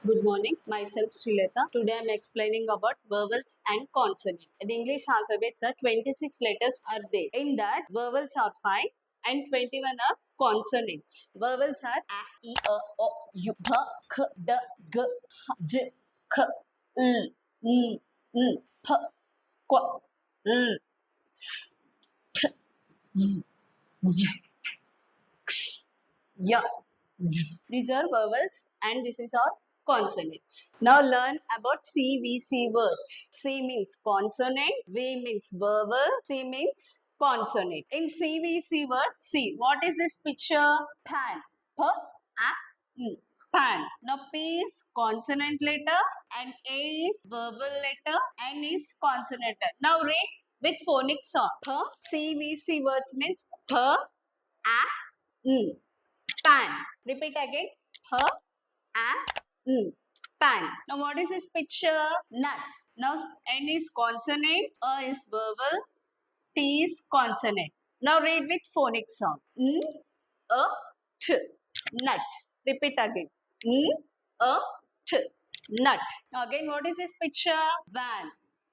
Good morning, myself Srileta. Today I am explaining about vowels and consonants. In English alphabets are 26 letters are there. In that, vowels are 5 and 21 are consonants. Vowels are a, e, o, u, b, k, d, g, h, j, k, l, n, n, p, q, l, s, t, v, v, x, y, z. These are vowels and this is our consonants. Now learn about CVC words. C means consonant, V means vowel, C means consonant. In CVC word, C. What is this picture? Pan. P, A, N. Pan. Now P is consonant letter and A is vowel letter and is consonant letter. Now read with phonic sound. P, CVC words means P, A, N. Pan. Repeat again. P, A, N. Pan. Now what is this picture? Nut. Now N is consonant, A is vowel, T is consonant. Now read with phonic sound. N, A, T. Nut. Repeat again. N, A, T. Nut. Now again what is this picture? Van.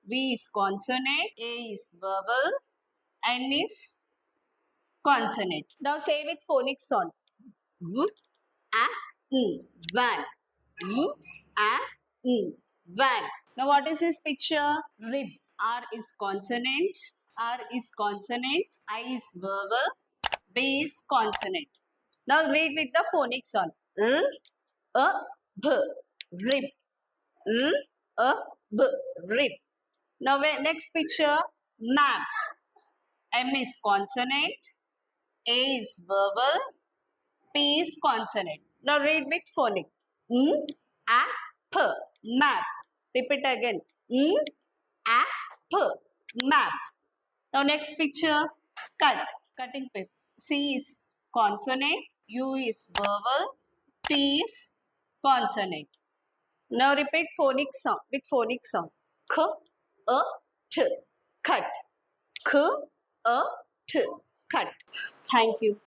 V is consonant, A is vowel, N is consonant. Now say with phonic sound. V, A, N. Van. V, A, N. Van. Now what is this picture? Rib. R is consonant. R is consonant. I is vowel. B is consonant. Now read with the phonic sound. R, A, B. Rib. R, A, B. Rib. Now next picture. Map. M is consonant. A is vowel. P is consonant. Now read with phonic. M, A, P. Map. Repeat again. M, A, P. Map. Now next picture. Cut. Cutting paper. C is consonant. U is vowel. T is consonant. Now repeat phonic sound with phonic sound. K, A, T. Cut. K, A, T. Cut. Thank you.